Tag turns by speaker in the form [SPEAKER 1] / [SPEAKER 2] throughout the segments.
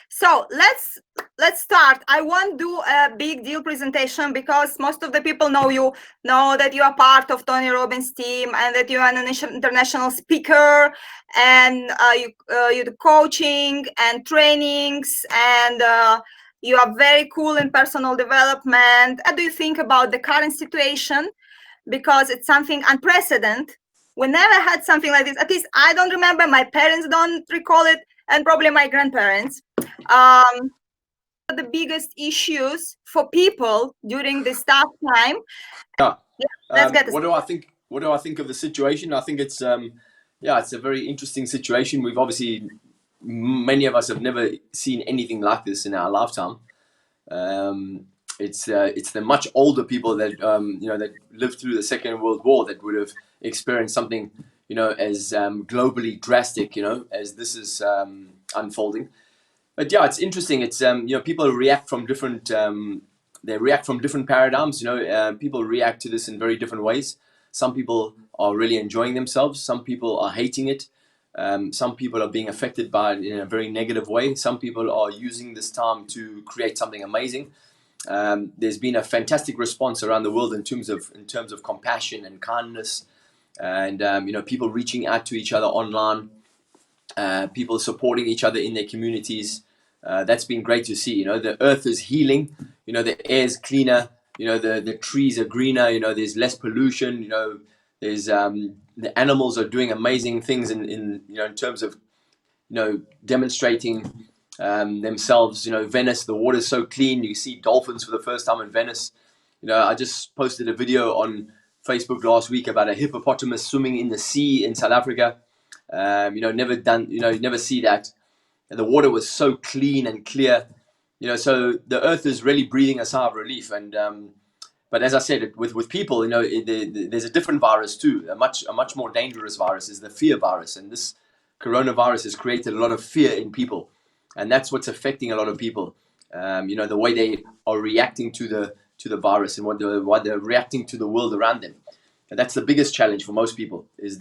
[SPEAKER 1] So let's start. I won't do a big deal presentation because most of the people know you, know that you are part of Tony Robbins' team and that you are an international speaker, and you do coaching and trainings, and you are very cool in personal development. What do you think about the current situation? Because it's something unprecedented. We never had something like this. At least I don't remember. My parents don't recall it, and probably my grandparents. The biggest issues for people during this tough time.
[SPEAKER 2] Yeah.
[SPEAKER 1] Let's get
[SPEAKER 2] what do I think? What do I think of the situation? I think it's it's a very interesting situation. We've obviously, many of us have never seen anything like this in our lifetime. It's the much older people that that lived through the Second World War that would have experienced something as globally drastic as this is unfolding. But yeah, it's interesting. It's people react from different they react from different paradigms. People react to this in very different ways. Some people are really enjoying themselves. Some people are hating it. Some people are being affected by it in a very negative way. Some people are using this time to create something amazing. There's been a fantastic response around the world in terms of compassion and kindness, and people reaching out to each other online, people supporting each other in their communities. That's been great to see. The earth is healing. The air is cleaner. The trees are greener. There's less pollution. There's the animals are doing amazing things in terms of demonstrating themselves. Venice, the water's so clean. You see dolphins for the first time in Venice. I just posted a video on Facebook last week about a hippopotamus swimming in the sea in South Africa. Never done. You never see that. And the water was so clean and clear. So the earth is really breathing a sigh of relief. And but as I said, with people, there's a different virus too. A much more dangerous virus is the fear virus, and this coronavirus has created a lot of fear in people, and that's what's affecting a lot of people. The way they are reacting to the virus and what they're reacting to the world around them. And that's the biggest challenge for most people is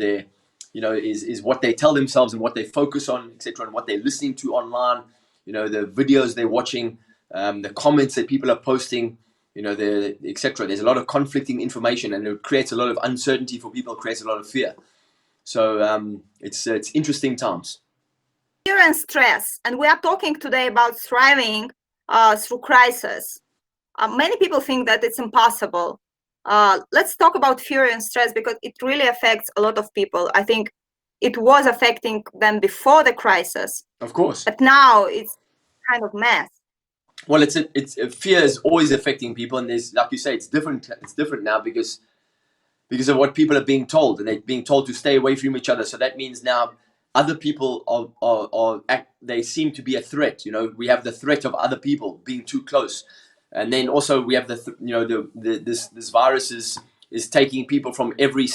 [SPEAKER 2] is what they tell themselves and what they focus on, etc., and what they're listening to online. The videos they're watching, the comments that people are posting, etc. There's a lot of conflicting information, and it creates a lot of uncertainty for people. It creates a lot of fear. So it's interesting times.
[SPEAKER 1] Fear and stress, and we are talking today about thriving through crisis. Many people think that it's impossible. Let's talk about fear and stress because it really affects a lot of people. I think it was affecting them before the crisis.
[SPEAKER 2] Of course.
[SPEAKER 1] But now it's kind of mess.
[SPEAKER 2] Well, fear is always affecting people, and there's, like you say, it's different. It's different now because of what people are being told, and they're being told to stay away from each other. So that means now other people they seem to be a threat. We have the threat of other people being too close. And then also we have this virus is taking people from every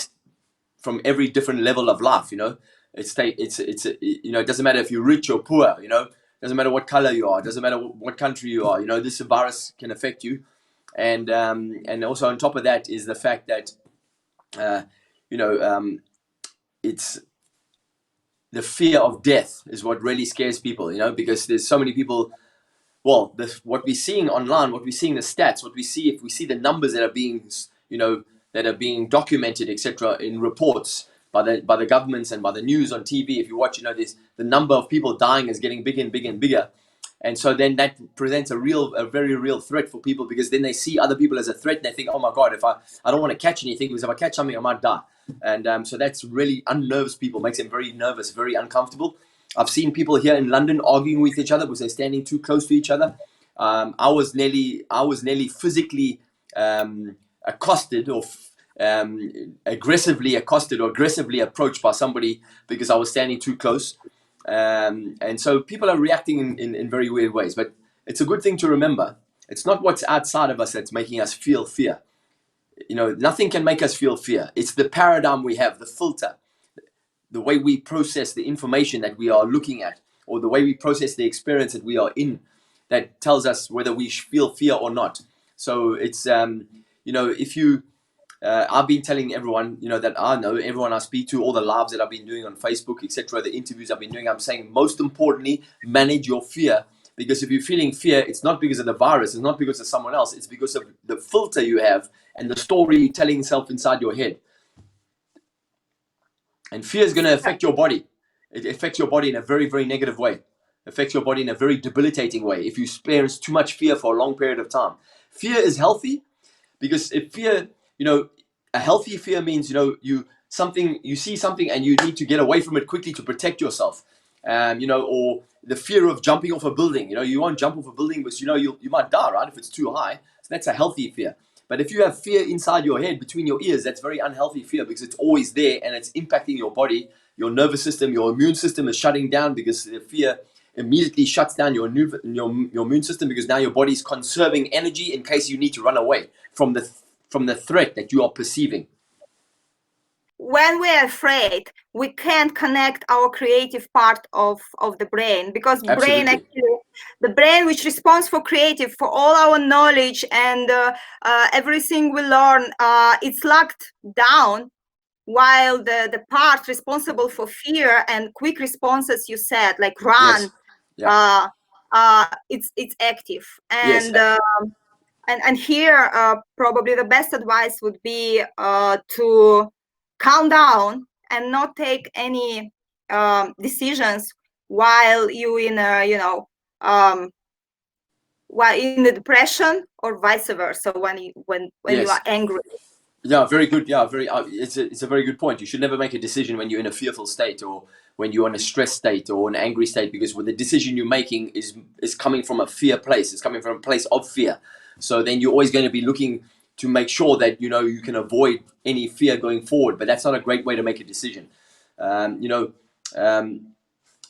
[SPEAKER 2] different level of life. It doesn't matter if you're rich or poor. It doesn't matter what color you are. It doesn't matter what country you are. This virus can affect you, and also on top of that is the fact that it's the fear of death is what really scares people. Because there's so many people. Well, what we're seeing online, what we're seeing the stats, if we see the numbers that are being documented, etc., in reports by the governments and by the news on TV. If you watch, there's the number of people dying is getting bigger and bigger and bigger, and so then that presents a very real threat for people, because then they see other people as a threat and they think, oh my God, if I don't want to catch anything, because if I catch something, I might die, and so that's really unnerves people, makes them very nervous, very uncomfortable. I've seen people here in London arguing with each other because they're standing too close to each other. I was nearly physically accosted or aggressively accosted or aggressively approached by somebody because I was standing too close. And so people are reacting in very weird ways. But it's a good thing to remember. It's not what's outside of us that's making us feel fear. Nothing can make us feel fear. It's the paradigm we have, the filter. The way we process the information that we are looking at, or the way we process the experience that we are in, that tells us whether we feel fear or not. So it's, if you, I've been telling everyone, that I know, everyone I speak to, all the lives that I've been doing on Facebook, etc., the interviews I've been doing, I'm saying most importantly, manage your fear, Because if you're feeling fear, it's not because of the virus, it's not because of someone else, it's because of the filter you have and the story you're telling yourself inside your head. And fear is going to affect your body. It affects your body in a very, very negative way. It affects your body in a very debilitating way if you experience too much fear for a long period of time. Fear is healthy because if fear, a healthy fear means, you see something and you need to get away from it quickly to protect yourself. Or the fear of jumping off a building. You won't jump off a building because you might die, right? If it's too high. So that's a healthy fear. But if you have fear inside your head, between your ears, that's very unhealthy fear because it's always there and it's impacting your body, your nervous system, your immune system is shutting down because the fear immediately shuts down your immune system because now your body's conserving energy in case you need to run away from the threat that you are perceiving.
[SPEAKER 1] When we're afraid, we can't connect our creative part of the brain, because
[SPEAKER 2] Absolutely.
[SPEAKER 1] the brain which responds for creative, for all our knowledge and everything we learn, it's locked down, while the part responsible for fear and quick responses, you said, like run,
[SPEAKER 2] yes. Yeah.
[SPEAKER 1] it's active.
[SPEAKER 2] Yes.
[SPEAKER 1] And here probably the best advice would be to calm down and not take any decisions while you in a while in the depression, or vice versa, when
[SPEAKER 2] Yes.
[SPEAKER 1] you are angry.
[SPEAKER 2] Yeah, very good. Yeah, it's a very good point. You should never make a decision when you're in a fearful state or when you're in a stress state or an angry state, because when the decision you're making is coming from a fear place, it's coming from a place of fear. So then you're always going to be looking to make sure that you can avoid any fear going forward. But that's not a great way to make a decision.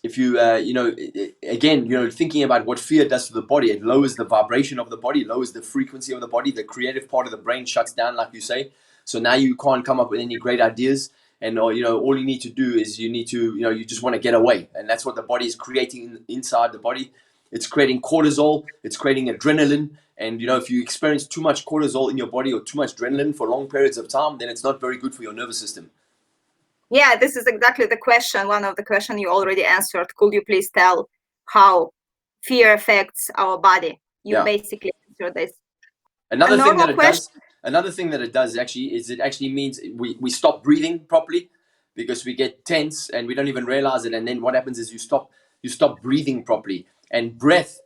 [SPEAKER 2] If you again, thinking about what fear does to the body, it lowers the vibration of the body, lowers the frequency of the body, the creative part of the brain shuts down, like you say. So now you can't come up with any great ideas, and all you need to do is you just want to get away, and that's what the body is creating inside the body. It's creating cortisol, it's creating adrenaline, and if you experience too much cortisol in your body or too much adrenaline for long periods of time, then it's not very good for your nervous system.
[SPEAKER 1] Yeah, this is exactly the question. One of the questions you already answered. Could you please tell how fear affects our body? You basically answered this.
[SPEAKER 2] Another thing that it does actually is it actually means we stop breathing properly because we get tense and we don't even realize it. And then what happens is you stop breathing properly. And breath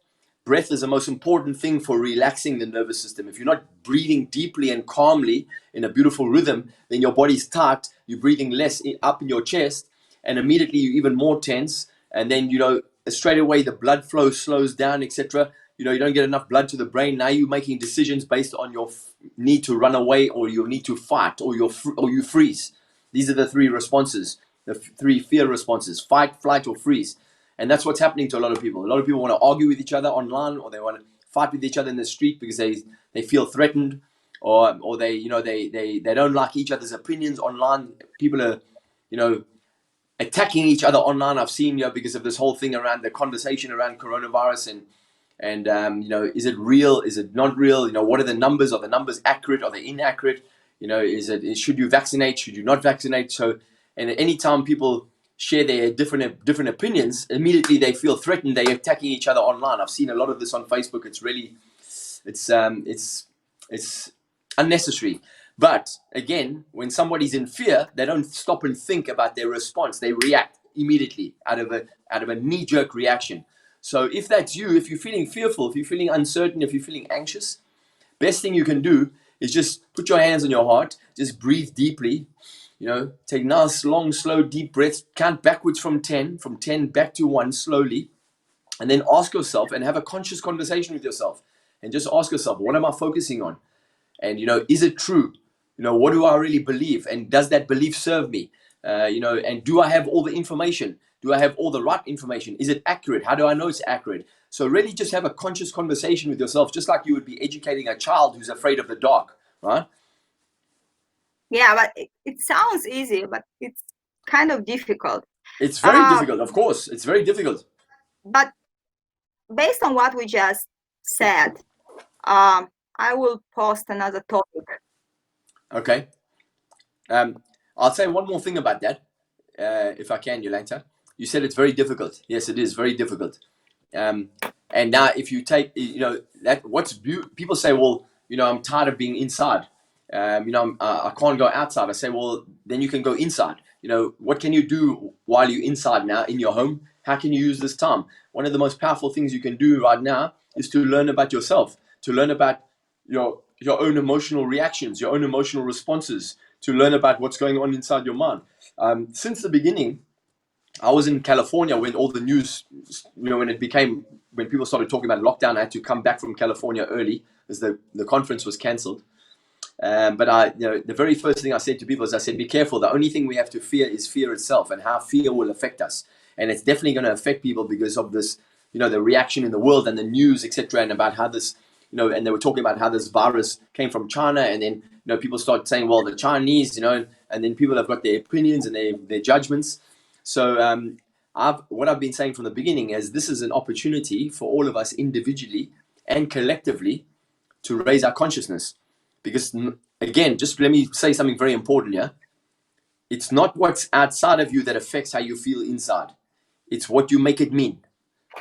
[SPEAKER 2] is the most important thing for relaxing the nervous system. If you're not breathing deeply and calmly in a beautiful rhythm, then your body's tight. You're breathing less up in your chest, and immediately you're even more tense. And then straight away the blood flow slows down, etc. You don't get enough blood to the brain. Now you're making decisions based on your need to run away, or your need to fight, or you freeze. These are the three responses, the three fear responses: fight, flight, or freeze. And that's what's happening to a lot of people. A lot of people want to argue with each other online, or they want to fight with each other in the street because they feel threatened, or they don't like each other's opinions online. People are attacking each other online. I've seen because of this whole thing around the conversation around coronavirus and is it real? Is it not real? What are the numbers? Are the numbers accurate? Are they inaccurate? Should you vaccinate? Should you not vaccinate? So, and at any time people share their different opinions, immediately they feel threatened. They're attacking each other online. I've seen a lot of this on Facebook. It's unnecessary. But again, when somebody's in fear, they don't stop and think about their response. They react immediately out of a knee-jerk reaction. So if that's you, if you're feeling fearful, if you're feeling uncertain, if you're feeling anxious, best thing you can do is just put your hands on your heart, just breathe deeply, take nice, long, slow, deep breaths, count backwards from 10 back to 1 slowly, and then ask yourself and have a conscious conversation with yourself and just ask yourself, what am I focusing on? And, is it true? What do I really believe? And does that belief serve me? And do I have all the information? Do I have all the right information? Is it accurate? How do I know it's accurate? So really just have a conscious conversation with yourself, just like you would be educating a child who's afraid of the dark, right?
[SPEAKER 1] Yeah, but it sounds easy, but it's kind of difficult.
[SPEAKER 2] It's very difficult, of course. It's very difficult.
[SPEAKER 1] But based on what we just said, I will post another topic.
[SPEAKER 2] Okay. I'll say one more thing about that, if I can, Yolanta. You said it's very difficult. Yes, it is very difficult. And And now if you take, that people say, well, I'm tired of being inside. I can't go outside. I say, well, then you can go inside. What can you do while you're inside now in your home? How can you use this time? One of the most powerful things you can do right now is to learn about yourself, to learn about your own emotional reactions, your own emotional responses, to learn about what's going on inside your mind. Since the beginning, I was in California when all the news, when people started talking about lockdown. I had to come back from California early as the conference was cancelled. But the very first thing I said to people is, I said, be careful. The only thing we have to fear is fear itself, and how fear will affect us. And it's definitely going to affect people because of this, the reaction in the world and the news, etc. And about how this, and they were talking about how this virus came from China. And then, people start saying, well, the Chinese, and then people have got their opinions and their judgments. So what I've been saying from the beginning is this is an opportunity for all of us individually and collectively to raise our consciousness. Because, again, just let me say something very important here. It's not what's outside of you that affects how you feel inside. It's what you make it mean.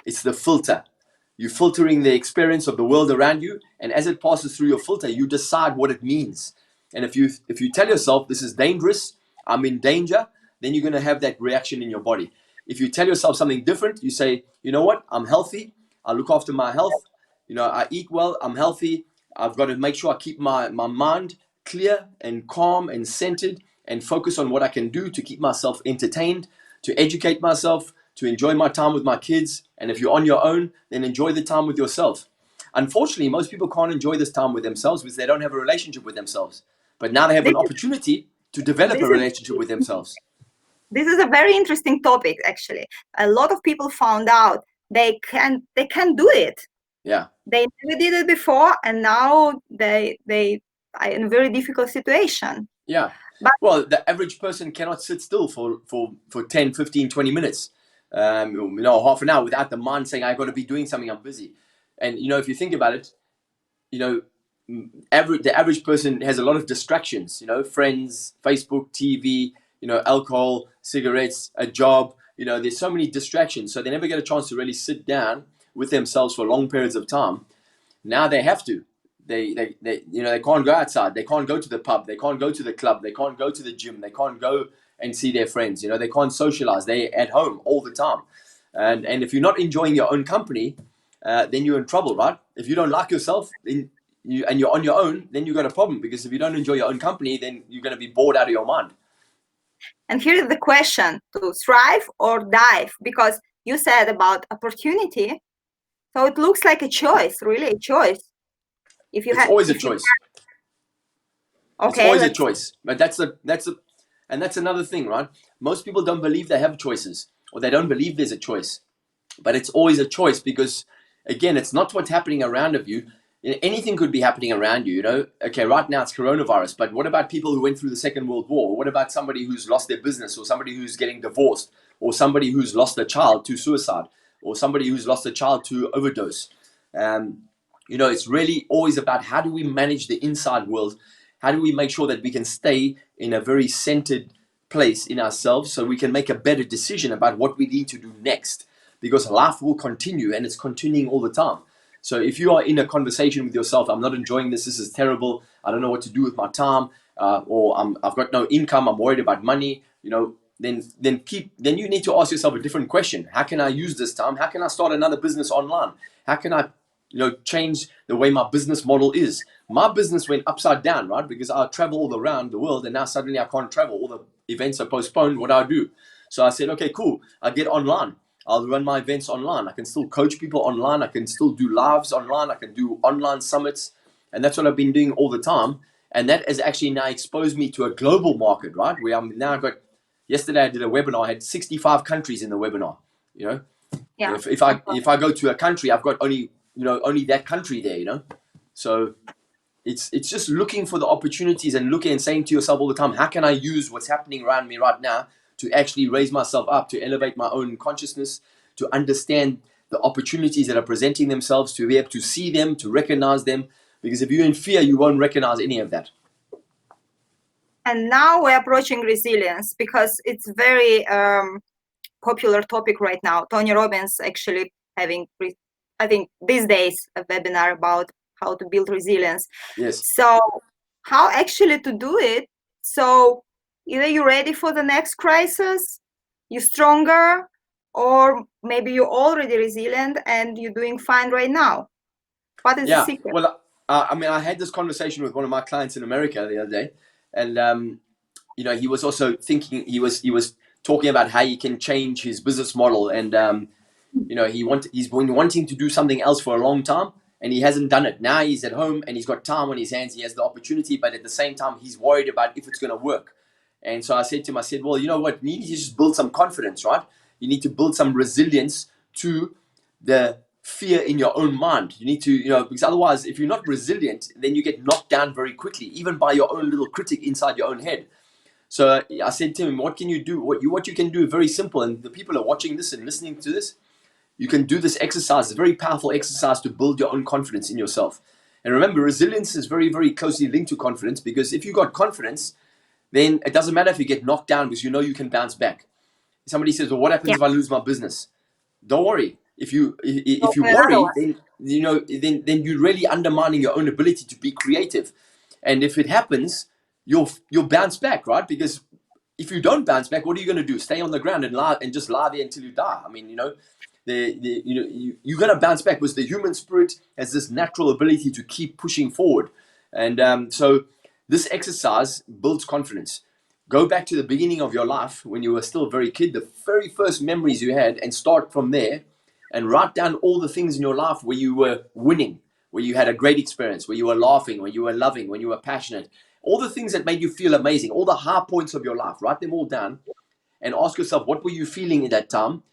[SPEAKER 2] It's the filter. You're filtering the experience of the world around you, and as it passes through your filter, you decide what it means. And if you tell yourself this is dangerous, I'm in danger, then you're going to have that reaction in your body. If you tell yourself something different, you say, you know what, I'm healthy, I look after my health, I eat well, I'm healthy, I've got to make sure I keep my mind clear and calm and centered and focus on what I can do to keep myself entertained, to educate myself, to enjoy my time with my kids. And if you're on your own, then enjoy the time with yourself. Unfortunately, most people can't enjoy this time with themselves because they don't have a relationship with themselves. But now they have an opportunity to develop a relationship with themselves.
[SPEAKER 1] This is a very interesting topic, actually. A lot of people found out they can do it.
[SPEAKER 2] Yeah.
[SPEAKER 1] They never did it before, and now they are in a very difficult situation.
[SPEAKER 2] Yeah. Well, the average person cannot sit still for 10, 15, 20 minutes, half an hour without the mind saying, I've got to be doing something, I'm busy. And, if you think about it, the average person has a lot of distractions, friends, Facebook, TV, alcohol, cigarettes, a job, there's so many distractions. So they never get a chance to really sit down with themselves for long periods of time. Now they have to. They can't go outside. They can't go to the pub. They can't go to the club. They can't go to the gym. They can't go and see their friends. They can't socialize. They're at home all the time. And if you're not enjoying your own company, then you're in trouble, right? If you don't like yourself, and you're on your own, then you've got a problem, because if you don't enjoy your own company, then you're going to be bored out of your mind.
[SPEAKER 1] And here's the question: to thrive or dive? Because you said about opportunity. So it looks like a choice, really a choice.
[SPEAKER 2] It's always a choice. Okay, it's always a choice. But that's another thing, right? Most people don't believe they have choices, or they don't believe there's a choice. But it's always a choice, because, again, it's not what's happening around of you. Anything could be happening around you, Okay, right now it's coronavirus, but what about people who went through the Second World War? What about somebody who's lost their business, or somebody who's getting divorced, or somebody who's lost a child to suicide, or somebody who's lost a child to overdose? It's really always about, how do we manage the inside world? How do we make sure that we can stay in a very centered place in ourselves, so we can make a better decision about what we need to do next? Because life will continue, and it's continuing all the time. So if you are in a conversation with yourself, I'm not enjoying this, this is terrible, I don't know what to do with my time, or I've got no income, I'm worried about money, then you need to ask yourself a different question. How can I use this time? How can I start another business online? How can I change the way my business model is? My business went upside down, right? Because I travel all around the world, and now suddenly I can't travel. All the events are postponed. What do I do? So I said, okay, cool. I get online. I'll run my events online. I can still coach people online. I can still do lives online. I can do online summits. And that's what I've been doing all the time. And that has actually now exposed me to a global market, right? Where I'm now yesterday I did a webinar. I had 65 countries in the webinar, Yeah. If I go to a country, I've got only that country there, So it's just looking for the opportunities and looking and saying to yourself all the time, how can I use what's happening around me right now to actually raise myself up, to elevate my own consciousness, to understand the opportunities that are presenting themselves, to be able to see them, to recognize them. Because if you're in fear, you won't recognize any of that.
[SPEAKER 1] And now we're approaching resilience, because it's very popular topic right now. Tony Robbins actually having, I think these days, a webinar about how to build resilience.
[SPEAKER 2] Yes.
[SPEAKER 1] So how actually to do it? So either you're ready for the next crisis, you're stronger, or maybe you're already resilient and you're doing fine right now. What is the
[SPEAKER 2] Yeah.
[SPEAKER 1] secret?
[SPEAKER 2] Well, I mean, I had this conversation with one of my clients in America the other day, and you know, he was also thinking, he was talking about how he can change his business model, and you know, he's been wanting to do something else for a long time, and he hasn't done it. Now he's at home and he's got time on his hands. He has the opportunity, but at the same time, he's worried about if it's going to work. And so I said to him, I said, well, you know what? You need to just build some confidence, right? You need to build some resilience to the fear in your own mind. You need to, you know, because otherwise, if you're not resilient, then you get knocked down very quickly, even by your own little critic inside your own head. So I said to him, what can you do? What you can do is very simple. And the people are watching this and listening to this, you can do this exercise, a very powerful exercise to build your own confidence in yourself. And remember, resilience is very, very closely linked to confidence, because if you got confidence, then it doesn't matter if you get knocked down, because you know you can bounce back. Somebody says, well, what happens if I lose my business? Don't worry. If you worry, then you know then you're really undermining your own ability to be creative. And if it happens, you'll bounce back, right? Because if you don't bounce back, what are you going to do? Stay on the ground and lie and just lie there until you die? I mean, you know, you're going to bounce back, because the human spirit has this natural ability to keep pushing forward. And so this exercise builds confidence. Go back to the beginning of your life when you were still a very kid, the very first memories you had, and start from there, and write down all the things in your life where you were winning, where you had a great experience, where you were laughing, where you were loving, when you were passionate, all the things that made you feel amazing, all the high points of your life. Write them all down and ask yourself, what were you feeling in that time,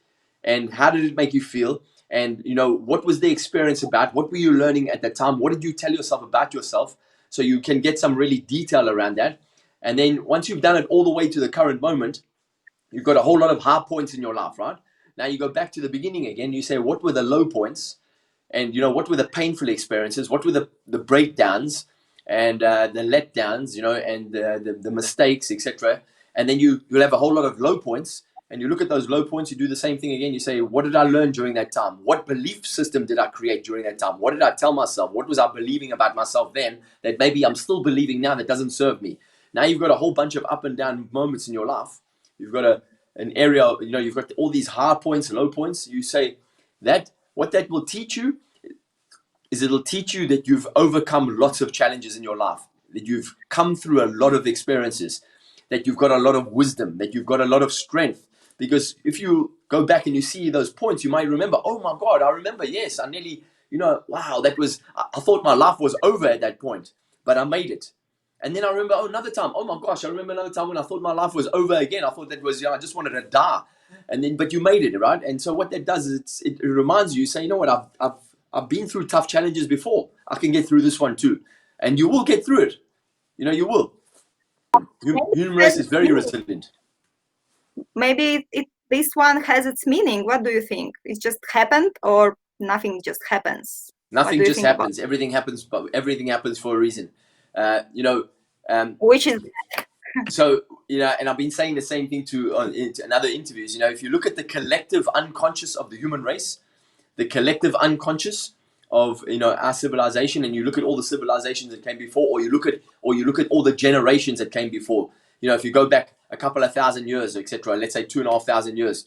[SPEAKER 2] and how did it make you feel? And you know, what was the experience about? What were you learning at that time? What did you tell yourself about yourself? So you can get some really detail around that. And then once you've done it all the way to the current moment, you've got a whole lot of high points in your life, right? Now you go back to the beginning again. You say, what were the low points? And you know, what were the painful experiences? What were the breakdowns and the letdowns, you know, and the mistakes, etc. And then you'll have a whole lot of low points, and you look at those low points. You do the same thing again. You say, what did I learn during that time? What belief system did I create during that time? What did I tell myself? What was I believing about myself then that maybe I'm still believing now that doesn't serve me? Now you've got a whole bunch of up and down moments in your life. You've got an area, you know, you've got all these high points, low points. You say that what that will teach you is it'll teach you that you've overcome lots of challenges in your life, that you've come through a lot of experiences, that you've got a lot of wisdom, that you've got a lot of strength. Because if you go back and you see those points, you might remember, oh my God, I remember, yes, I nearly, you know, wow, that was, I thought my life was over at that point, but I made it. And then I remember, oh, another time, oh my gosh, I remember another time when I thought my life was over again. I thought that was, you know, I just wanted to die. And then, but you made it, right? And so what that does is it reminds you, say, you know what, I've been through tough challenges before. I can get through this one too. And you will get through it. You know, you will. Human race is very resilient.
[SPEAKER 1] Maybe this one has its meaning. What do you think? It just happened, or nothing just happens?
[SPEAKER 2] Nothing just happens. Everything happens, but everything happens for a reason. You know,
[SPEAKER 1] which is
[SPEAKER 2] so, you know, and I've been saying the same thing in other interviews. You know, if you look at the collective unconscious of the human race, the collective unconscious of, you know, our civilization, and you look at all the civilizations that came before, or you look at all the generations that came before. You know, if you go back a couple of thousand years, etc., let's say 2,500 years,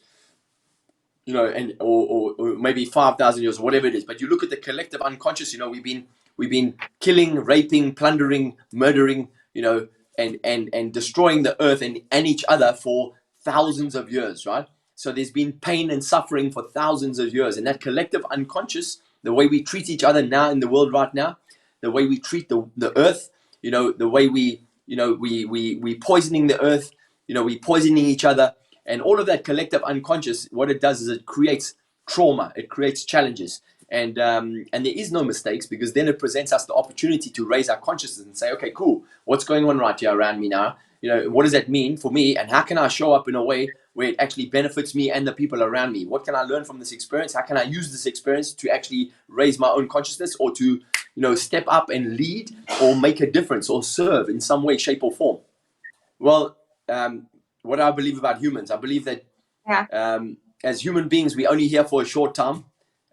[SPEAKER 2] you know, and or maybe 5,000 years, whatever it is. But you look at the collective unconscious. You know, we've been killing, raping, plundering, murdering, you know, and destroying the earth and each other for thousands of years, right? So there's been pain and suffering for thousands of years, and that collective unconscious, the way we treat each other now in the world right now, the way we treat the earth, you know, the way we poisoning the earth, you know, we poisoning each other. And all of that collective unconscious, what it does is it creates trauma, it creates challenges, and there is no mistakes, because then it presents us the opportunity to raise our consciousness and say, okay, cool, what's going on right here around me now? You know, what does that mean for me, and how can I show up in a way where it actually benefits me and the people around me? What can I learn from this experience? How can I use this experience to actually raise my own consciousness, or to, you know, step up and lead, or make a difference, or serve in some way, shape, or form? Well, what I believe about humans, I believe that as human beings, we're only here for a short time.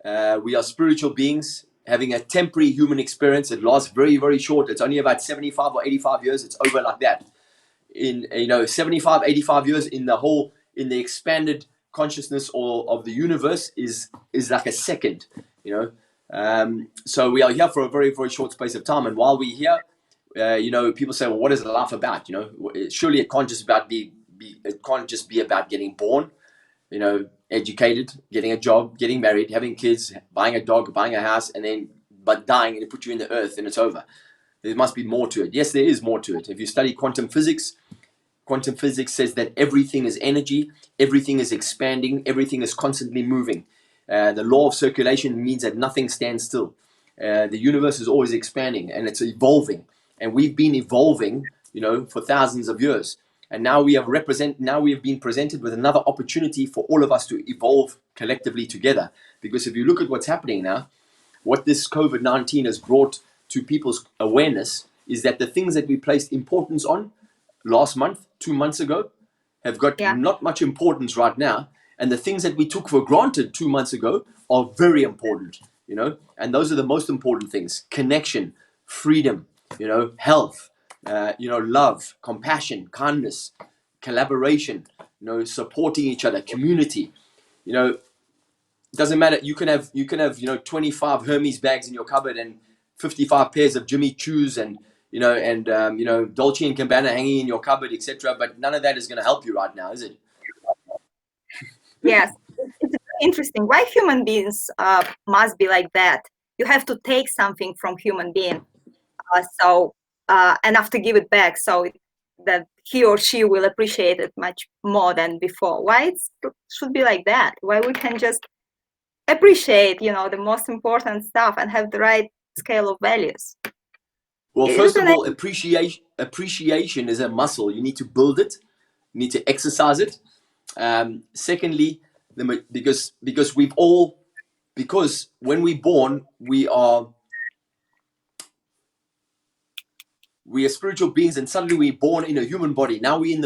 [SPEAKER 2] We are spiritual beings having a temporary human experience. It lasts very, very short. It's only about 75 or 85 years. It's over like that. In 75, 85 years in the expanded consciousness or of the universe is like a second. So we are here for a very, very short space of time. And while we're here, people say, well, what is life about? Surely it can't just be about getting born, educated, getting a job, getting married, having kids, buying a dog, buying a house, but dying, and it put you in the earth and it's over. There must be more to it. Yes, there is more to it. If you study quantum physics says that everything is energy, everything is expanding, everything is constantly moving. The law of circulation means that nothing stands still. The universe is always expanding and it's evolving. And we've been evolving, for thousands of years. And now we have been presented with another opportunity for all of us to evolve collectively together. Because if you look at what's happening now, what this COVID-19 has brought to people's awareness is that the things that we placed importance on last month, 2 months ago, have got not much importance right now. And the things that we took for granted 2 months ago are very important, and those are the most important things: connection, freedom, health, love, compassion, kindness, collaboration, supporting each other, community. It doesn't matter. You can have 25 Hermes bags in your cupboard and 55 pairs of Jimmy Choos and Dolce and Gabbana hanging in your cupboard, etc. But none of that is going to help you right now, is it?
[SPEAKER 1] Yes, it's interesting. Why human beings must be like that? You have to take something from human being, and have to give it back, so that he or she will appreciate it much more than before. Why it should be like that? Why we can just appreciate, the most important stuff and have the right scale of values?
[SPEAKER 2] Well, first of all, appreciation is a muscle. You need to build it. You need to exercise it. Secondly, because when we're born, we are spiritual beings, and suddenly we're born in a human body. Now we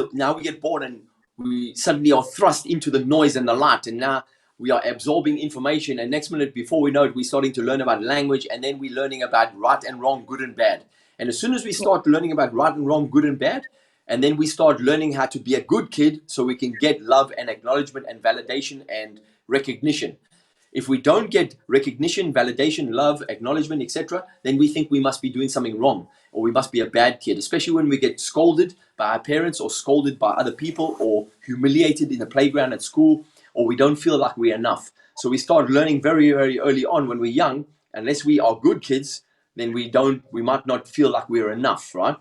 [SPEAKER 2] get born and we suddenly are thrust into the noise and the light, and now we are absorbing information, and next minute, before we know it, we're starting to learn about language, and then we're learning about right and wrong, good and bad. And as soon as we start learning about right and wrong, good and bad, and then we start learning how to be a good kid so we can get love and acknowledgement and validation and recognition. If we don't get recognition, validation, love, acknowledgement, etc., then we think we must be doing something wrong, or we must be a bad kid, especially when we get scolded by our parents or scolded by other people or humiliated in the playground at school, or we don't feel like we're enough. So we start learning very, very early on when we're young, unless we are good kids, then we might not feel like we're enough, right?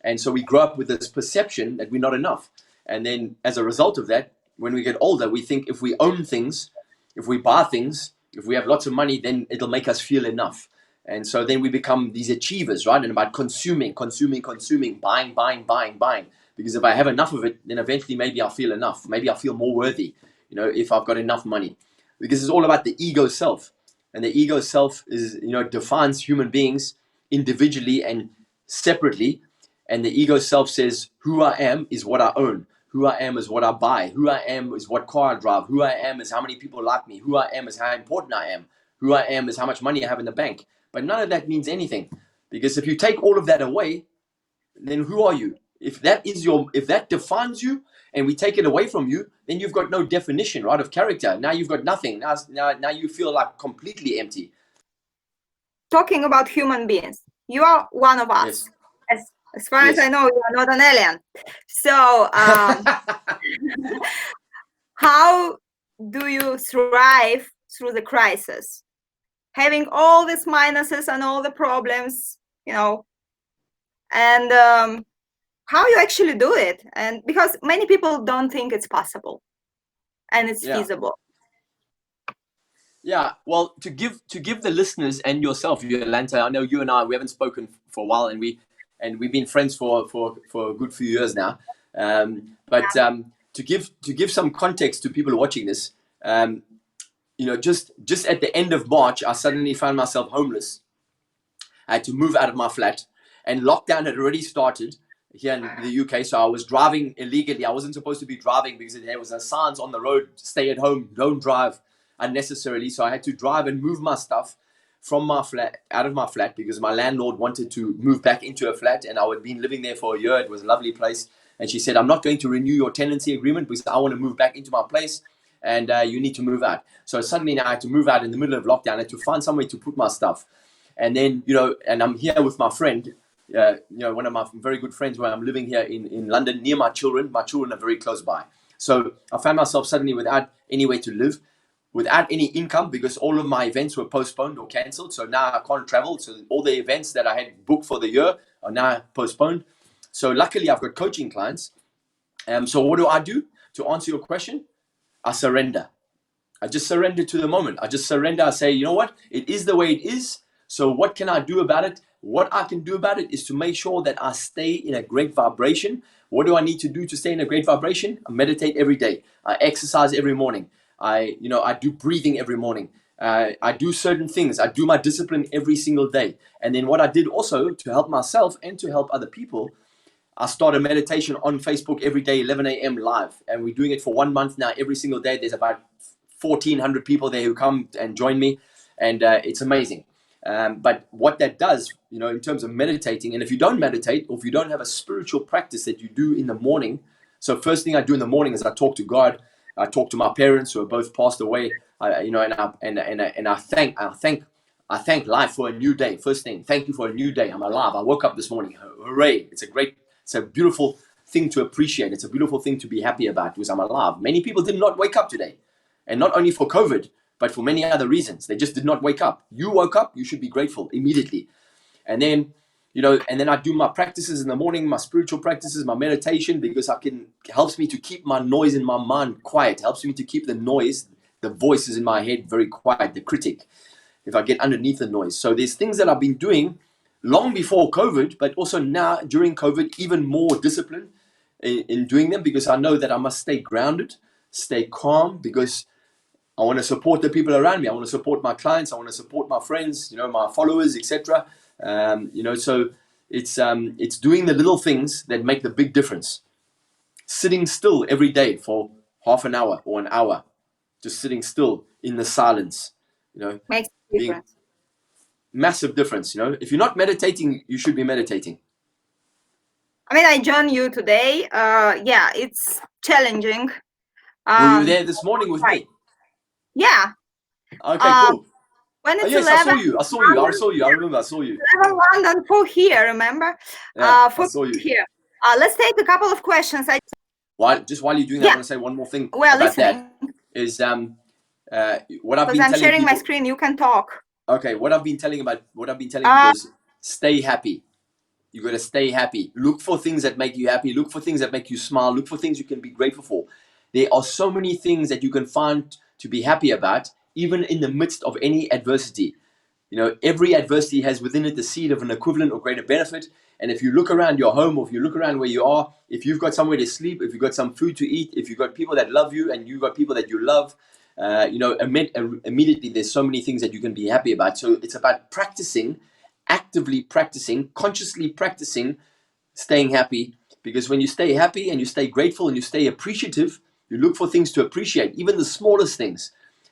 [SPEAKER 2] And so we grow up with this perception that we're not enough. And then as a result of that, when we get older, we think if we own things, if we buy things, if we have lots of money, then it'll make us feel enough. And so then we become these achievers, right? And about consuming, buying. Because if I have enough of it, then eventually maybe I'll feel enough. Maybe I'll feel more worthy, if I've got enough money. Because it's all about the ego self. And the ego self defines human beings individually and separately. And the ego self says, who I am is what I own. Who I am is what I buy. Who I am is what car I drive. Who I am is how many people like me. Who I am is how important I am. Who I am is how much money I have in the bank. But none of that means anything. Because if you take all of that away, then who are you? If that defines you, and we take it away from you, then you've got no definition, right, of character. Now you've got nothing. Now you feel like completely empty.
[SPEAKER 1] Talking about human beings, you are one of us. Yes. As far as I know, you are not an alien. So how do you thrive through the crisis? Having all these minuses and all the problems, and how you actually do it. And because many people don't think it's possible and it's feasible.
[SPEAKER 2] Yeah, well, to give the listeners and yourself, Yolanta, I know you and I, we haven't spoken for a while, and we've been friends for a good few years now. To give some context to people watching this, just at the end of March, I suddenly found myself homeless. I had to move out of my flat, and lockdown had already started here in the UK. So I was driving illegally. I wasn't supposed to be driving because there was a signs on the road: stay at home, don't drive. unnecessarily. So I had to drive and move my stuff from my flat, out of my flat, because my landlord wanted to move back into a flat, and I had been living there for a year. It was a lovely place. And she said, I'm not going to renew your tenancy agreement because I want to move back into my place, and you need to move out. So suddenly now I had to move out in the middle of lockdown. I had to find somewhere to put my stuff. And then, and I'm here with my friend, one of my very good friends, where I'm living here in London near my children. My children are very close by. So I found myself suddenly without anywhere to live, without any income, because all of my events were postponed or cancelled. So now I can't travel. So all the events that I had booked for the year are now postponed. So luckily I've got coaching clients. So what do? To answer your question, I surrender. I just surrender to the moment. I just surrender. I say, you know what? It is the way it is. So what can I do about it? What I can do about it is to make sure that I stay in a great vibration. What do I need to do to stay in a great vibration? I meditate every day. I exercise every morning. I do breathing every morning. I do certain things. I do my discipline every single day. And then what I did also to help myself and to help other people, I started meditation on Facebook every day, 11 a.m. live. And we're doing it for 1 month now. Every single day, there's about 1,400 people there who come and join me. And it's amazing. But what that does, in terms of meditating, and if you don't meditate, or if you don't have a spiritual practice that you do in the morning, so first thing I do in the morning is I talk to God. I talk to my parents who are both passed away, and I thank life for a new day. First thing, thank you for a new day. I'm alive. I woke up this morning. Hooray! It's a beautiful thing to appreciate. It's a beautiful thing to be happy about, because I'm alive. Many people did not wake up today, and not only for COVID, but for many other reasons. They just did not wake up. You woke up, you should be grateful immediately. And then, and then I do my practices in the morning, my spiritual practices, my meditation, because it helps me to keep my noise in my mind quiet. It helps me to keep the noise, the voices in my head very quiet, the critic, if I get underneath the noise. So there's things that I've been doing long before COVID, but also now during COVID, even more discipline in doing them, because I know that I must stay grounded, stay calm, because I want to support the people around me. I want to support my clients. I want to support my friends, my followers, etc. So it's doing the little things that make the big difference. Sitting still every day for half an hour or an hour, just sitting still in the silence,
[SPEAKER 1] makes a difference.
[SPEAKER 2] Massive difference. If you're not meditating, you should be meditating.
[SPEAKER 1] I mean, I joined you today. Yeah, it's challenging.
[SPEAKER 2] Were you there this morning with me?
[SPEAKER 1] Yeah.
[SPEAKER 2] Okay, cool.
[SPEAKER 1] When it's
[SPEAKER 2] yes,
[SPEAKER 1] 11,
[SPEAKER 2] I saw you. I remember I saw you.
[SPEAKER 1] 11 London, 4 here, remember?
[SPEAKER 2] Yeah, I saw you.
[SPEAKER 1] Here. Let's take a couple of questions.
[SPEAKER 2] While you're doing that, I want to say one more thing
[SPEAKER 1] about
[SPEAKER 2] listening. That. Is what I've been telling
[SPEAKER 1] I'm sharing
[SPEAKER 2] people,
[SPEAKER 1] my screen, you can talk.
[SPEAKER 2] Okay, what I've been telling people is stay happy. You got to stay happy. Look for things that make you happy. Look for things that make you smile. Look for things you can be grateful for. There are so many things that you can find to be happy about, even in the midst of any adversity. Every adversity has within it the seed of an equivalent or greater benefit. And if you look around your home, or if you look around where you are, if you've got somewhere to sleep, if you've got some food to eat, if you've got people that love you and you've got people that you love, immediately there's so many things that you can be happy about. So it's about actively practicing, consciously practicing staying happy. Because when you stay happy and you stay grateful and you stay appreciative, you look for things to appreciate, even the smallest things.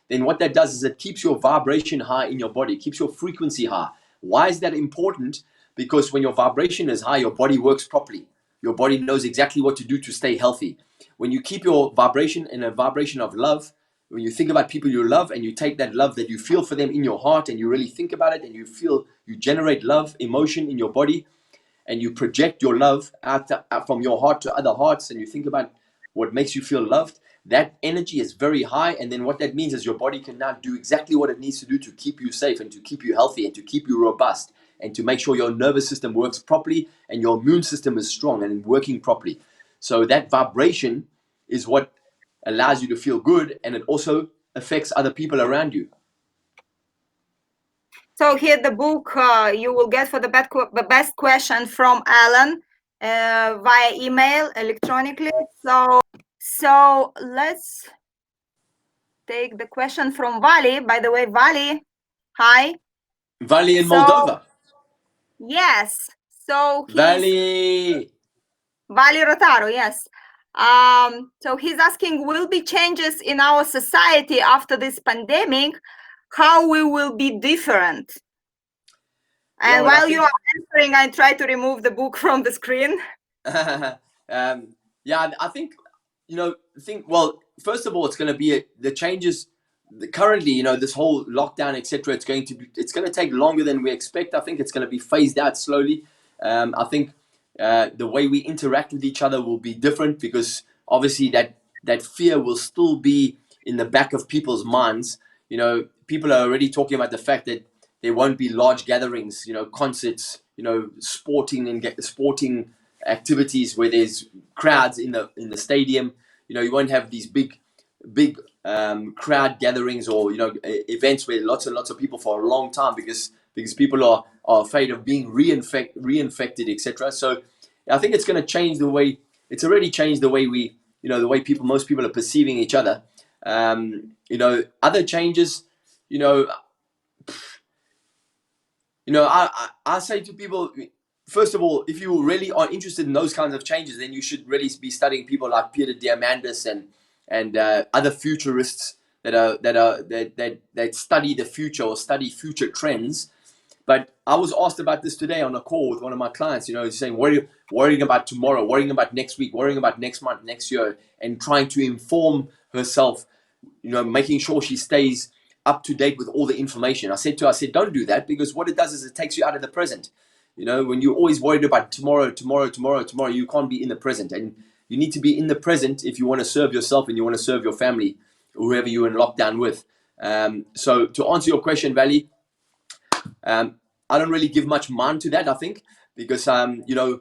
[SPEAKER 2] Then what that does is it keeps your vibration high in your body, keeps your frequency high. Why is that important? Because when your vibration is high, your body works properly. Your body knows exactly what to do to stay healthy. When you keep your vibration in a vibration of love, when you think about people you love and you take that love that you feel for them in your heart and you really think about it and you generate love, emotion in your body, and you project your love out from your heart to other hearts, and you think about what makes you feel loved, that energy is very high. And then what that means is your body can now do exactly what it needs to do to keep you safe and to keep you healthy and to keep you robust and to make sure your nervous system works properly and your immune system is strong and working properly. So that vibration is what allows you to feel good, and it also affects other people around you.
[SPEAKER 1] So here the book you will get for the best question from Allan via email, electronically. So let's take the question from Vali. By the way, Vali, hi.
[SPEAKER 2] Vali in Moldova.
[SPEAKER 1] Yes. So
[SPEAKER 2] Vali
[SPEAKER 1] Rotaro, yes. So he's asking, will be changes in our society after this pandemic? How we will be different? And
[SPEAKER 2] well,
[SPEAKER 1] while you are answering, I try to remove the book from the screen.
[SPEAKER 2] Yeah, I think, well, first of all, it's going to be the changes currently, this whole lockdown, etc. It's going to take longer than we expect. I think it's going to be phased out slowly. I think the way we interact with each other will be different, because obviously that fear will still be in the back of people's minds. People are already talking about the fact that there won't be large gatherings, concerts, sporting activities where there's crowds in the stadium. You won't have these big crowd gatherings, or events where lots and lots of people for a long time, because people are afraid of being reinfected, etc. So I think it's going to change the way. It's already changed the way the way most people are perceiving each other. Other changes, I say to people, first of all, if you really are interested in those kinds of changes, then you should really be studying people like Peter Diamandis and other futurists that study the future or study future trends. But I was asked about this today on a call with one of my clients. Saying, worrying about tomorrow, worrying about next week, worrying about next month, next year, and trying to inform herself, making sure she stays up to date with all the information. I said, don't do that, because what it does is it takes you out of the present. When you're always worried about tomorrow, you can't be in the present. And you need to be in the present if you want to serve yourself and you want to serve your family, or whoever you're in lockdown with. So to answer your question, Valley, I don't really give much mind to that, I think, because the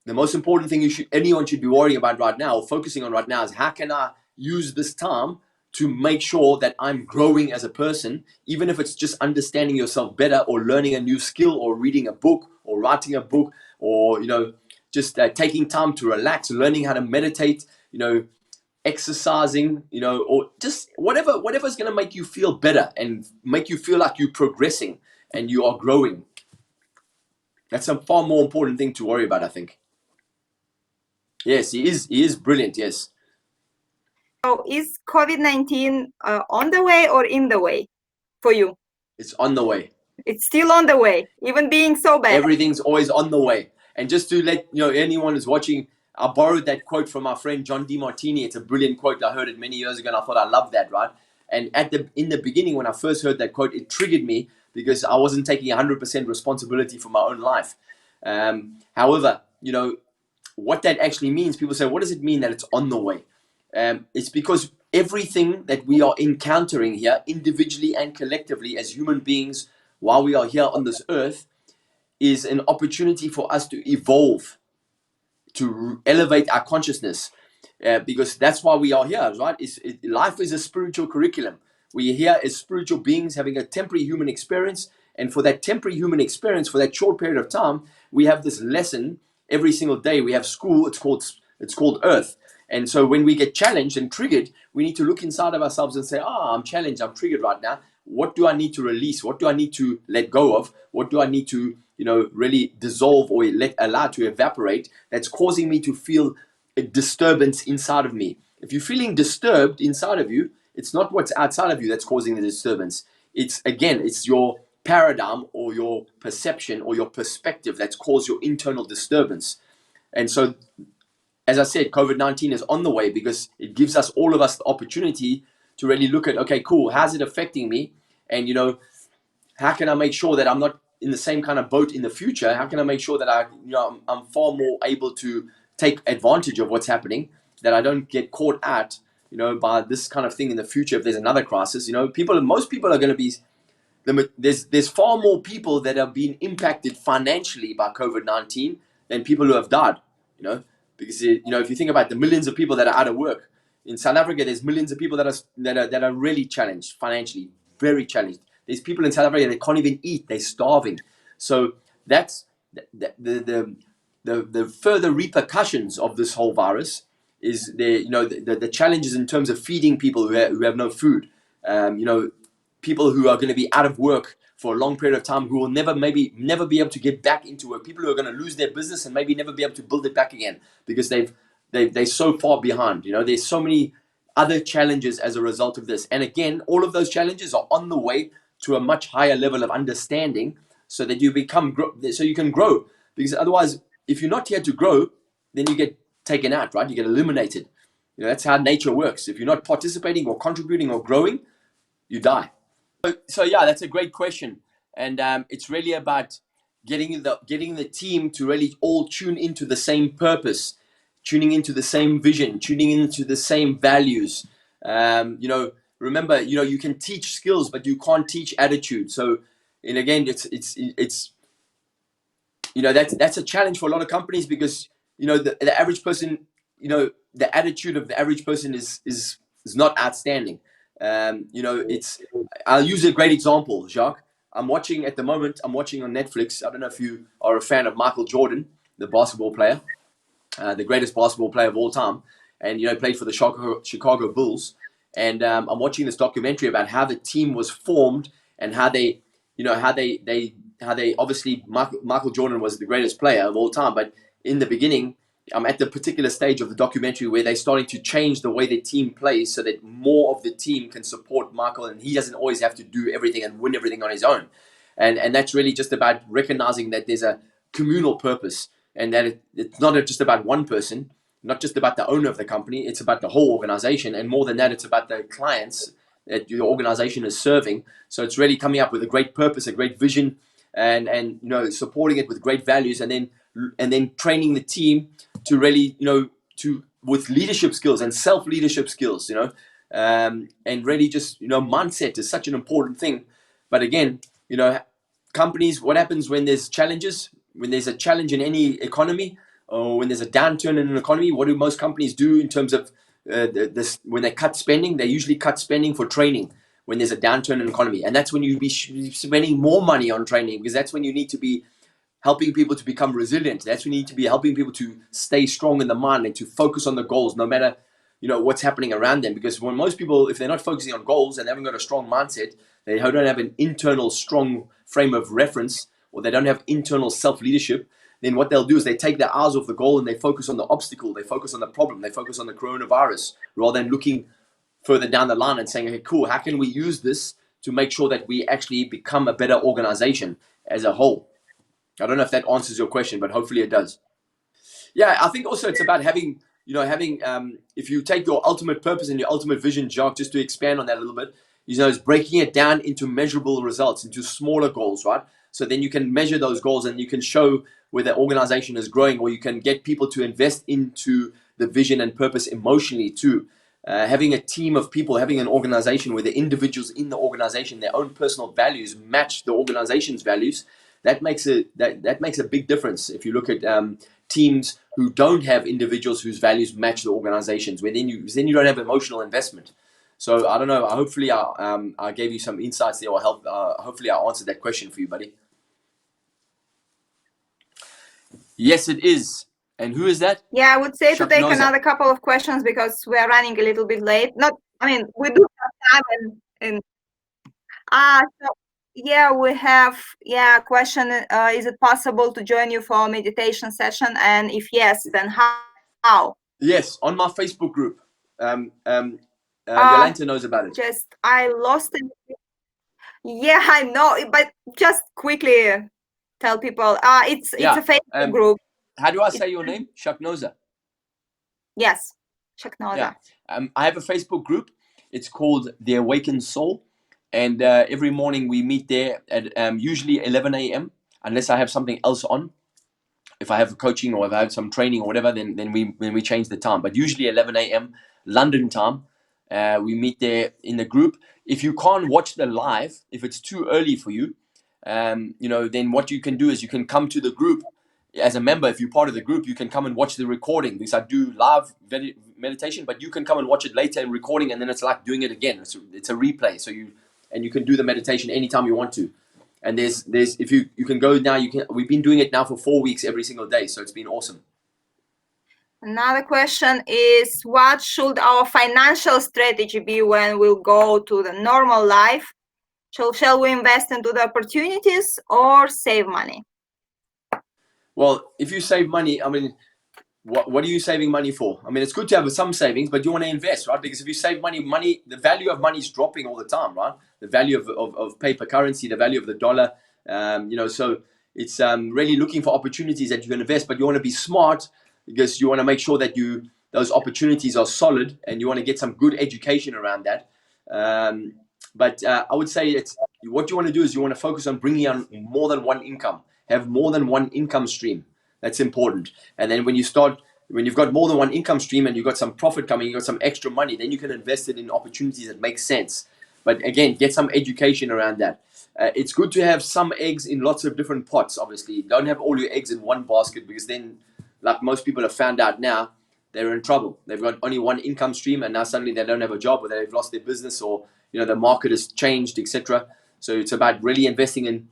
[SPEAKER 2] most important thing anyone should be worrying about right now, or focusing on right now, is how can I use this time to make sure that I'm growing as a person, even if it's just understanding yourself better, or learning a new skill, or reading a book, or writing a book, or just taking time to relax, learning how to meditate, exercising, or just whatever's going to make you feel better and make you feel like you're progressing and you are growing. That's a far more important thing to worry about, I think. Yes, he is brilliant. Yes.
[SPEAKER 1] So is COVID-19 on the way or in the way for you?
[SPEAKER 2] It's on the way.
[SPEAKER 1] It's still on the way, even being so bad.
[SPEAKER 2] Everything's always on the way. And just to let anyone who's watching, I borrowed that quote from our friend John DeMartini. It's a brilliant quote. I heard it many years ago and I thought I loved that, right? And in the beginning, when I first heard that quote, it triggered me, because I wasn't taking 100% responsibility for my own life. However, what that actually means, people say, what does it mean that it's on the way? It's because everything that we are encountering here, individually and collectively as human beings, while we are here on this earth, is an opportunity for us to evolve, to elevate our consciousness, because that's why we are here, right? Life is a spiritual curriculum. We are here as spiritual beings having a temporary human experience, and for that temporary human experience, for that short period of time, we have this lesson every single day. We have school. It's called Earth. And so when we get challenged and triggered, we need to look inside of ourselves and say, I'm challenged, I'm triggered right now. What do I need to release? What do I need to let go of? What do I need to, really dissolve or allow to evaporate, that's causing me to feel a disturbance inside of me? If you're feeling disturbed inside of you, it's not what's outside of you that's causing the disturbance. It's your paradigm or your perception or your perspective that's caused your internal disturbance. And so, as I said, COVID-19 is on the way, because it gives all of us the opportunity to really look at, okay, cool, how's it affecting me? And, how can I make sure that I'm not in the same kind of boat in the future? How can I make sure that I'm far more able to take advantage of what's happening, that I don't get caught out, by this kind of thing in the future if there's another crisis? Most people are going to be, there's far more people that have been impacted financially by COVID-19 than people who have died, because if you think about the millions of people that are out of work in South Africa, there's millions of people that are really challenged financially, very challenged. There's people in South Africa that can't even eat; they're starving. So that's the further repercussions of this whole virus is the challenges in terms of feeding people who have no food. People who are going to be out of work for a long period of time, who will never be able to get back into work. People who are going to lose their business and maybe never be able to build it back again because they've they're so far behind. You know, there's so many other challenges as a result of this. And again, all of those challenges are on the way to a much higher level of understanding, so that you become so you can grow. Because otherwise, if you're not here to grow, then you get taken out, right? You get eliminated. You know, that's how nature works. If you're not participating or contributing or growing, you die. So yeah, that's a great question, and it's really about getting the team to really all tune into the same purpose, tuning into the same vision, tuning into the same values. You know, remember, you know, you can teach skills, but you can't teach attitude. So, and again, it's you know, that's a challenge for a lot of companies, because you know the average person, you know, the attitude of the average person is not outstanding. You know, I'll use a great example, Jacques. I'm watching at the moment. I'm watching on Netflix. I don't know if you are a fan of Michael Jordan, the basketball player, the greatest basketball player of all time, and you know, played for the Chicago Bulls. And I'm watching this documentary about how the team was formed, and how they, you know, how they obviously Michael Jordan was the greatest player of all time, but in the beginning, I'm at the particular stage of the documentary where they're starting to change the way the team plays, so that more of the team can support Michael, and he doesn't always have to do everything and win everything on his own. And that's really just about recognizing that there's a communal purpose, and that it's not just about one person, not just about the owner of the company. It's about the whole organization, and more than that, it's about the clients that your organization is serving. So it's really coming up with a great purpose, a great vision, and you know, supporting it with great values, and then training the team to really, you know, to with leadership skills and self leadership skills, you know, and really just, you know, mindset is such an important thing. But again, you know, companies, what happens when there's challenges, when there's a challenge in any economy, or when there's a downturn in an economy? What do most companies do in terms of this? When they cut spending, they usually cut spending for training when there's a downturn in the economy, and that's when you be spending more money on training, because that's when you need to be helping people to become resilient. That's when you need to be helping people to stay strong in the mind and to focus on the goals, no matter, you know, what's happening around them. Because when most people, if they're not focusing on goals and they haven't got a strong mindset, they don't have an internal strong frame of reference, or they don't have internal self-leadership, then what they'll do is they take their eyes off the goal and they focus on the obstacle, they focus on the problem, they focus on the coronavirus, rather than looking further down the line and saying, hey, cool, how can we use this to make sure that we actually become a better organization as a whole? I don't know if that answers your question, but hopefully it does. Yeah, I think also it's about having, you know, if you take your ultimate purpose and your ultimate vision, Jacques, just to expand on that a little bit, you know, is breaking it down into measurable results, into smaller goals, right? So then you can measure those goals and you can show where the organization is growing, or you can get people to invest into the vision and purpose emotionally too. Having a team of people, having an organization where the individuals in the organization, their own personal values match the organization's values, that makes a big difference. If you look at teams who don't have individuals whose values match the organizations, where then you don't have emotional investment. So I don't know. Hopefully I gave you some insights there, or help. Hopefully I answered that question for you, buddy. Yes, it is. And who is that?
[SPEAKER 1] Yeah, I would say to take
[SPEAKER 2] Shaknoza.
[SPEAKER 1] another couple of questions, because we are running a little bit late. I mean, we do have time, and so yeah, we have a question. Is it possible to join you for a meditation session? And if yes, then how?
[SPEAKER 2] Yes, on my Facebook group. Yolanta knows about it.
[SPEAKER 1] I lost it. Yeah, I know, but just quickly tell people. It's a Facebook group.
[SPEAKER 2] How do I say your name? Shaknoza.
[SPEAKER 1] Yes, Shaknoza.
[SPEAKER 2] Yeah. I have a Facebook group. It's called The Awakened Soul. And every morning we meet there at usually 11 a.m. unless I have something else on. If I have coaching or if I have some training or whatever, then we change the time. But usually 11 a.m. London time, we meet there in the group. If you can't watch the live, if it's too early for you, you know, then what you can do is you can come to the group as a member. If you're part of the group, you can come and watch the recording, because I do live meditation, but you can come and watch it later in recording, and then it's like doing it again. It's a replay. So you can do the meditation anytime you want to. And there's if you can go now, we've been doing it now for 4 weeks every single day, so it's been awesome.
[SPEAKER 1] Another question is, what should our financial strategy be when we'll go to the normal life? Shall we invest into the opportunities or save money?
[SPEAKER 2] Well, if you save money, I mean, what are you saving money for? I mean, it's good to have some savings, but you want to invest, right? Because if you save money, the value of money is dropping all the time, right? The value of paper currency, the value of the dollar, so it's really looking for opportunities that you can invest, but you want to be smart because you want to make sure that those opportunities are solid, and you want to get some good education around that. But I would say it's what you want to do is you want to focus on bringing on more than one income, have more than one income stream. That's important. And then when you've got more than one income stream and you've got some profit coming, you've got some extra money, then you can invest it in opportunities that make sense. But again, get some education around that. It's good to have some eggs in lots of different pots, obviously. Don't have all your eggs in one basket, because then, like most people have found out now, they're in trouble. They've got only one income stream, and now suddenly they don't have a job, or they've lost their business, or the market has changed, etc. So it's about really investing in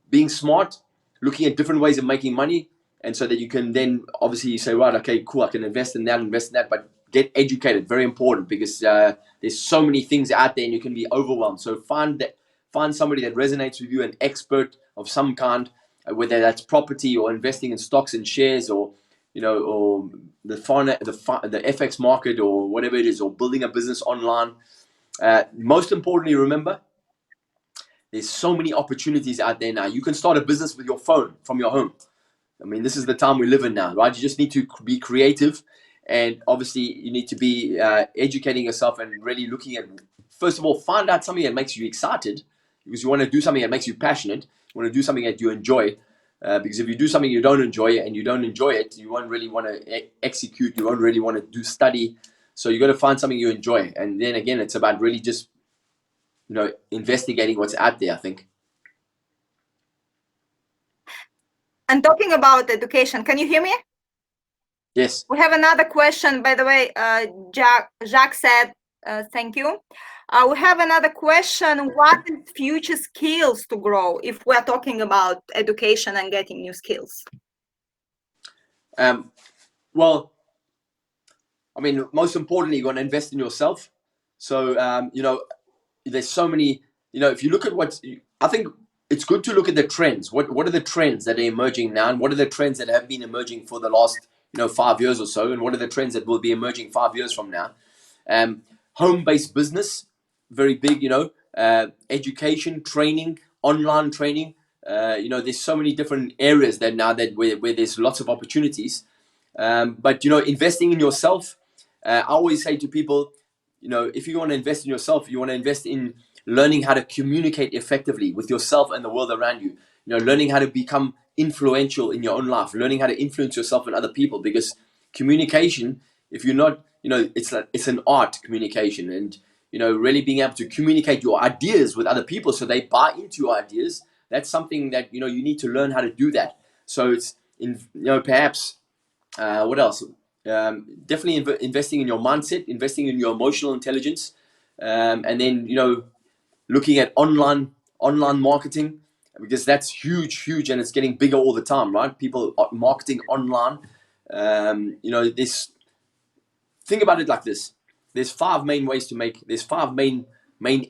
[SPEAKER 2] being smart, looking at different ways of making money, and so that you can then obviously say, right, okay, cool, I can invest in that, but get educated. Very important, because there's so many things out there and you can be overwhelmed. So find somebody that resonates with you, an expert of some kind, whether that's property or investing in stocks and shares, or or the FX market, or whatever it is, or building a business online. Most importantly, remember, there's so many opportunities out there now. You can start a business with your phone from your home. I mean, this is the time we live in now, right? You just need to be creative, and obviously you need to be educating yourself and really looking at, first of all, find out something that makes you excited, because you want to do something that makes you passionate. You want to do something that you enjoy, because if you do something you don't enjoy and you don't enjoy it, you won't really want to execute. You won't really want to study. So you got to find something you enjoy, and then again, it's about really just investigating what's out there, I think.
[SPEAKER 1] And talking about education, can you hear me?
[SPEAKER 2] Yes.
[SPEAKER 1] We have another question, by the way. Jacques said, thank you. We have another question. What is future skills to grow if we're talking about education and getting new skills?
[SPEAKER 2] Well, I mean, most importantly, you're going to invest in yourself. So, there's so many, if you look at I think it's good to look at the trends. What are the trends that are emerging now? And what are the trends that have been emerging for the last, 5 years or so? And what are the trends that will be emerging 5 years from now? Home-based business, very big, education, training, online training. There's so many different areas where there's lots of opportunities. But, investing in yourself, I always say to people, if you want to invest in yourself, you want to invest in learning how to communicate effectively with yourself and the world around you. Learning how to become influential in your own life, learning how to influence yourself and other people, because communication, if you're not, it's an art, communication, and, really being able to communicate your ideas with other people so they buy into your ideas. That's something that, you need to learn how to do that. So it's perhaps, what else? Definitely investing in your mindset, investing in your emotional intelligence, and then looking at online marketing, because that's huge, and it's getting bigger all the time, right? People are marketing online. This. Think about it like this: there's 5 main ways to make. There's 5 main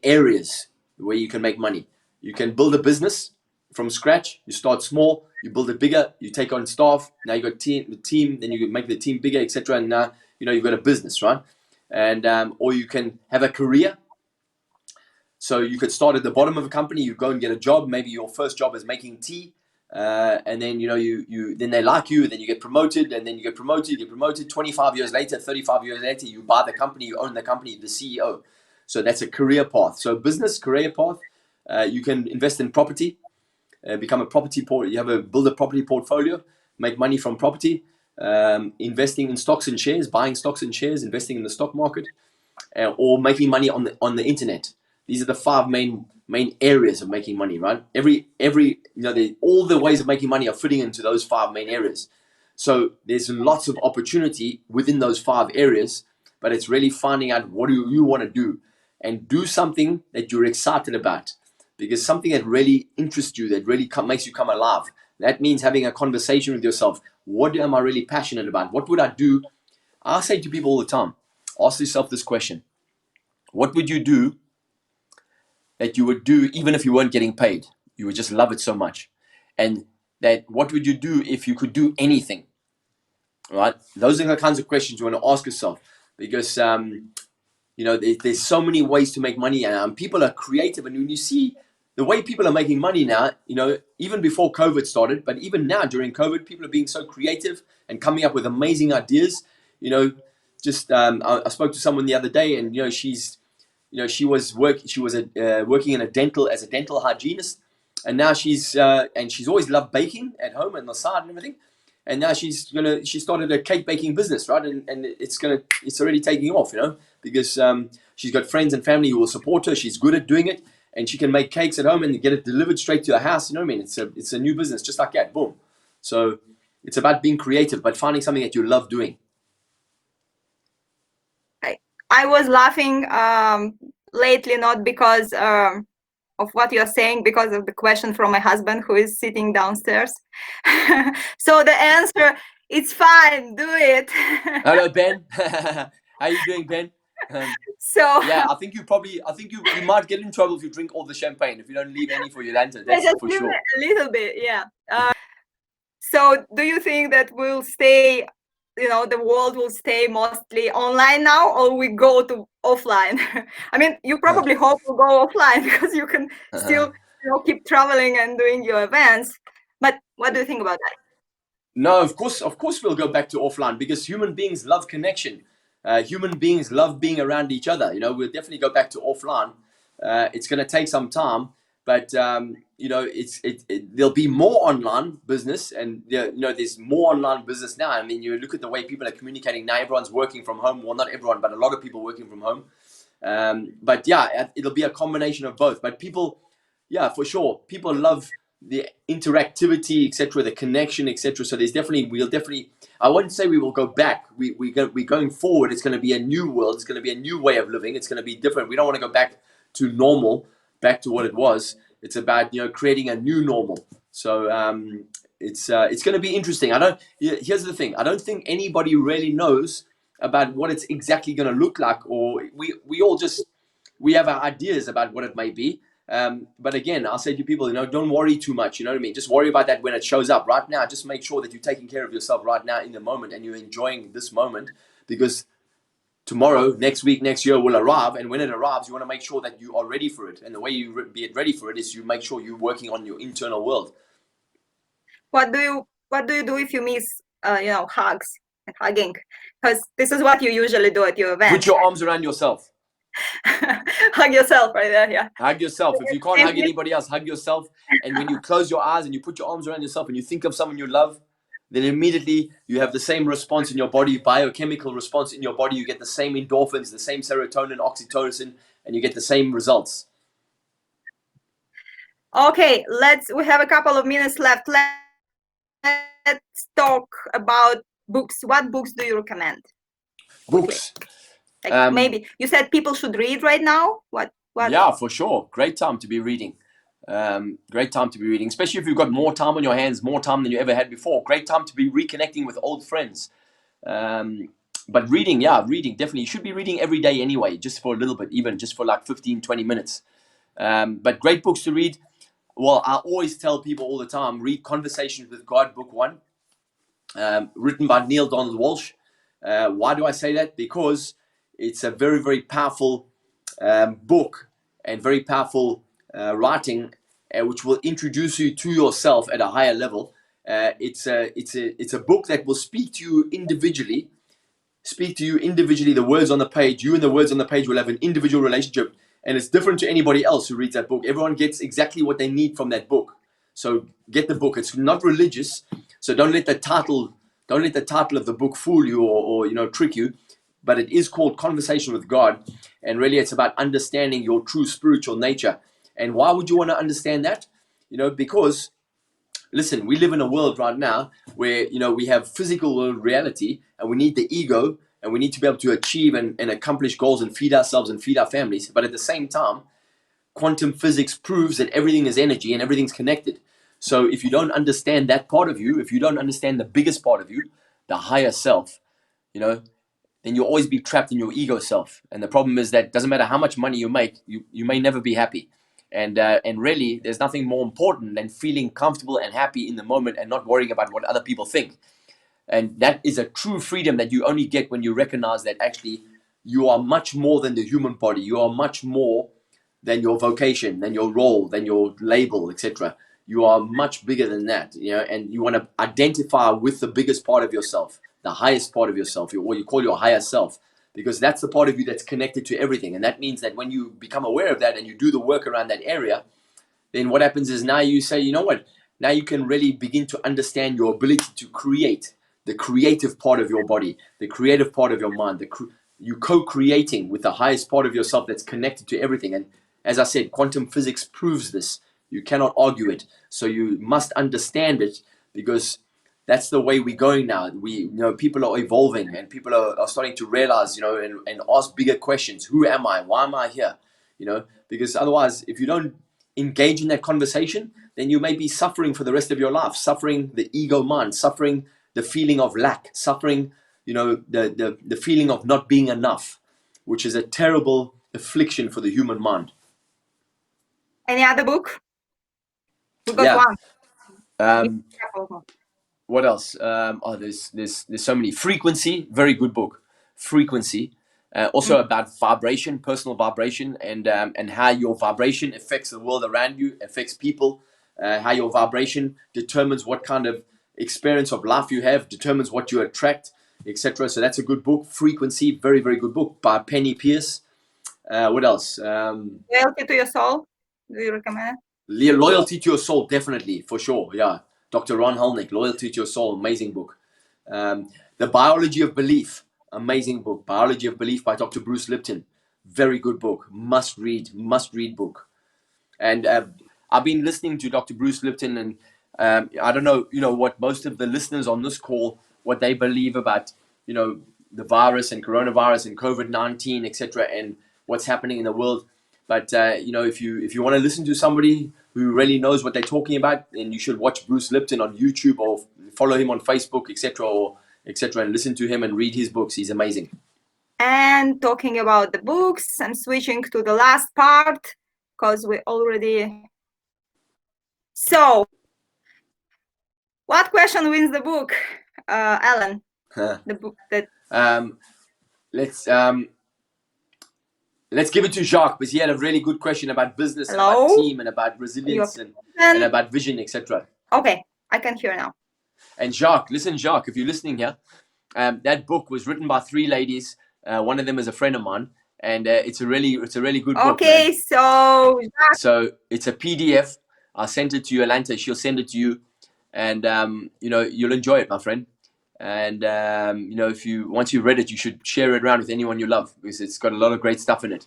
[SPEAKER 2] areas where you can make money. You can build a business from scratch. You start small, you build it bigger, you take on staff. Now you got the team, then you make the team bigger, etc. And now you've got a business, right? And or you can have a career. So you could start at the bottom of a company. You go and get a job. Maybe your first job is making tea, and then then they like you. Then you get promoted, and then you get promoted. 25 years later, 35 years later, you buy the company, you own the company, the CEO. So that's a career path. So business career path. You can invest in property. Become a property build a property portfolio, make money from property, investing in stocks and shares, buying stocks and shares, investing in the stock market, or making money on the internet. These are the 5 main areas of making money, right? All the ways of making money are fitting into those 5 main areas. So there's lots of opportunity within those 5 areas, but it's really finding out what do you want to do, and do something that you're excited about. Because something that really interests you, that really makes you come alive. That means having a conversation with yourself. What am I really passionate about? What would I do? I say to people all the time, ask yourself this question. What would you do that you would do even if you weren't getting paid? You would just love it so much. And that what would you do if you could do anything? right? Those are the kinds of questions you want to ask yourself, because there's so many ways to make money, and people are creative. And when you see the way people are making money now, even before COVID started, but even now during COVID, people are being so creative and coming up with amazing ideas. I spoke to someone the other day, and she was working in as a dental hygienist, and now she's always loved baking at home and on the side and everything. And now she started a cake baking business, right? And it's already taking off, because she's got friends and family who will support her. She's good at doing it, and she can make cakes at home and get it delivered straight to her house. You know what I mean? It's a new business, just like that. Boom. So it's about being creative, but finding something that you love doing.
[SPEAKER 1] I was laughing lately, not because of what you're saying, because of the question from my husband, who is sitting downstairs. So the answer, it's fine, do it.
[SPEAKER 2] Hello, Ben. How are you doing, Ben?
[SPEAKER 1] So
[SPEAKER 2] yeah, I think you might get in trouble if you drink all the champagne, if you don't leave any for Yolanda. That's
[SPEAKER 1] just
[SPEAKER 2] for
[SPEAKER 1] leave
[SPEAKER 2] sure.
[SPEAKER 1] a little bit, yeah. So do you think that we'll stay, the world will stay mostly online now, or we go to offline? I mean, you probably hope we'll go offline because you can still keep traveling and doing your events. But what do you think about that?
[SPEAKER 2] No, of course we'll go back to offline, because human beings love connection. Human beings love being around each other. We'll definitely go back to offline. It's going to take some time, but there'll be more online business, and there's more online business now. I mean, you look at the way people are communicating now. Everyone's working from home. Well, not everyone, but a lot of people working from home. But yeah, it'll be a combination of both. But people, yeah, for sure, people love the interactivity, etc., the connection, etc. So we'll definitely. I wouldn't say we will go back. We're going forward. It's going to be a new world. It's going to be a new way of living. It's going to be different. We don't want to go back to normal, back to what it was. It's about creating a new normal. So it's going to be interesting. Here's the thing. I don't think anybody really knows about what it's exactly going to look like, or we have our ideas about what it may be. But again, I'll say to people, don't worry too much. You know what I mean? Just worry about that when it shows up. Right now, just make sure that you're taking care of yourself right now in the moment, and you're enjoying this moment, because tomorrow, next week, next year will arrive. And when it arrives, you want to make sure that you are ready for it. And the way you be ready for it is you make sure you're working on your internal world.
[SPEAKER 1] What do you do if you miss, hugs and hugging? Because this is what you usually do at your event.
[SPEAKER 2] Put your arms around yourself.
[SPEAKER 1] Hug yourself right there, yeah.
[SPEAKER 2] Hug yourself. If you can't hug anybody else, hug yourself. And when you close your eyes and you put your arms around yourself and you think of someone you love, then immediately you have the same response in your body, biochemical response in your body. You get the same endorphins, the same serotonin, oxytocin, and you get the same results.
[SPEAKER 1] Okay, we have a couple of minutes left. Let's talk about books. What books do you recommend?
[SPEAKER 2] Books.
[SPEAKER 1] Like maybe you said people should read right now. What?
[SPEAKER 2] Yeah, for sure. Great time to be reading. Great time to be reading, especially if you've got more time on your hands, more time than you ever had before. Great time to be reconnecting with old friends. But reading, definitely. You should be reading every day anyway, just for a little bit, even just for like 15, 20 minutes. But great books to read. Well, I always tell people all the time, read Conversations with God, book 1, written by Neil Donald Walsh. Why do I say that? Because it's a very, very powerful book and very powerful writing, which will introduce you to yourself at a higher level. It's a book that will speak to you individually. The words on the page. You and the words on the page will have an individual relationship, and it's different to anybody else who reads that book. Everyone gets exactly what they need from that book. So get the book. It's not religious, so don't let the title of the book fool you or trick you. But it is called Conversation with God, and really it's about understanding your true spiritual nature. And why would you want to understand that? Because listen, we live in a world right now where we have physical world reality, and we need the ego, and we need to be able to achieve and accomplish goals and feed ourselves and feed our families. But at the same time, quantum physics proves that everything is energy and everything's connected. So if you don't understand that part of you, if you don't understand the biggest part of you, the higher self, then you'll always be trapped in your ego self. And the problem is that it doesn't matter how much money you make, you may never be happy. And really, there's nothing more important than feeling comfortable and happy in the moment and not worrying about what other people think. And that is a true freedom that you only get when you recognize that actually you are much more than the human body. You are much more than your vocation, than your role, than your label, etc. You are much bigger than that, and you want to identify with the biggest part of yourself, the highest part of yourself, what you call your higher self, because that's the part of you that's connected to everything. And that means that when you become aware of that and you do the work around that area, then what happens is now you say, you know what, now you can really begin to understand your ability to create, the creative part of your body, the creative part of your mind, you co-creating with the highest part of yourself that's connected to everything. And as I said, quantum physics proves this. You cannot argue it. So you must understand it, because that's the way we're going now. People are evolving, and people are starting to realize, and ask bigger questions. Who am I? Why am I here? Because otherwise, if you don't engage in that conversation, then you may be suffering for the rest of your life, suffering the ego mind, suffering the feeling of lack, suffering, the feeling of not being enough, which is a terrible affliction for the human mind.
[SPEAKER 1] Any other book? We got one.
[SPEAKER 2] What else? There's so many. Frequency, very good book. Frequency, also about vibration, personal vibration, and how your vibration affects the world around you, affects people. How your vibration determines what kind of experience of life you have, determines what you attract, etc. So that's a good book. Frequency, very, very good book by Penny Pierce. What else?
[SPEAKER 1] Loyalty to Your Soul. Do you recommend it?
[SPEAKER 2] Loyalty to Your Soul, definitely, for sure. Yeah, Dr. Ron Hulnick, Loyalty to Your Soul, amazing book. The Biology of Belief, amazing book. Biology of Belief by Dr. Bruce Lipton, very good book. Must read book. And I've been listening to Dr. Bruce Lipton, and I don't know, what most of the listeners on this call, what they believe about, the virus and coronavirus and COVID-19, etc., and what's happening in the world. But if you want to listen to somebody who really knows what they're talking about, then you should watch Bruce Lipton on YouTube or follow him on Facebook, etc., and listen to him and read his books. He's amazing.
[SPEAKER 1] And talking about the books, I'm switching to the last part because we already. So, what question wins the book, Allan? The book that.
[SPEAKER 2] Let's give it to Jacques, because he had a really good question about business, and about team, and about resilience, and about vision, etc.
[SPEAKER 1] Okay, I can hear now.
[SPEAKER 2] And Jacques, if you're listening here, that book was written by 3 ladies. One of them is a friend of mine, and it's a really good book.
[SPEAKER 1] Okay, so Jacques.
[SPEAKER 2] So it's a PDF. I sent it to you, Alanta. She'll send it to you, and you'll enjoy it, my friend. And once you've read it, you should share it around with anyone you love, because it's got a lot of great stuff in it.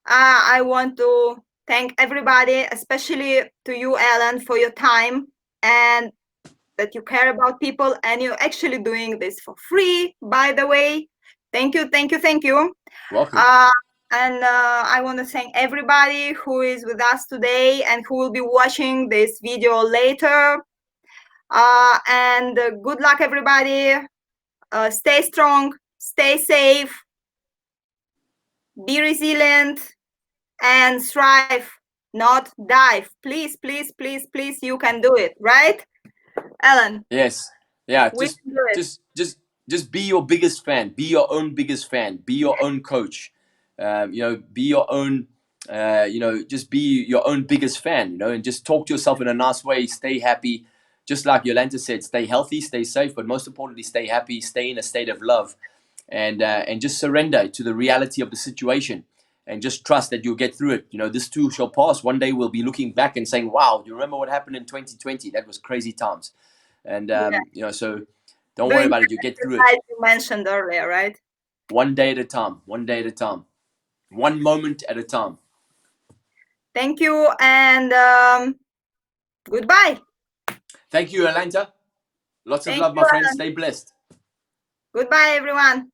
[SPEAKER 1] I want to thank everybody, especially to you, Allan, for your time, and that you care about people, and you're actually doing this for free, by the way. Thank you.
[SPEAKER 2] Welcome.
[SPEAKER 1] And I want to thank everybody who is with us today and who will be watching this video later. And good luck, everybody. Stay strong, stay safe, be resilient, and strive, not dive. Please, you can do it, right, Allan?
[SPEAKER 2] Yes. Yeah. Just be your biggest fan. Be your own biggest fan. Be your own coach. Be your own. Just be your own biggest fan. And just talk to yourself in a nice way. Stay happy. Just like Yolanta said, stay healthy, stay safe, but most importantly, stay happy, stay in a state of love, and just surrender to the reality of the situation, and just trust that you'll get through it. This too shall pass. One day we'll be looking back and saying, wow, do you remember what happened in 2020? That was crazy times. And, so don't worry about it. You get through it.
[SPEAKER 1] You mentioned earlier, right?
[SPEAKER 2] One day at a time, one moment at a time.
[SPEAKER 1] Thank you, and goodbye.
[SPEAKER 2] Thank you, Alanta. Lots of love, my friends. Stay blessed.
[SPEAKER 1] Goodbye, everyone.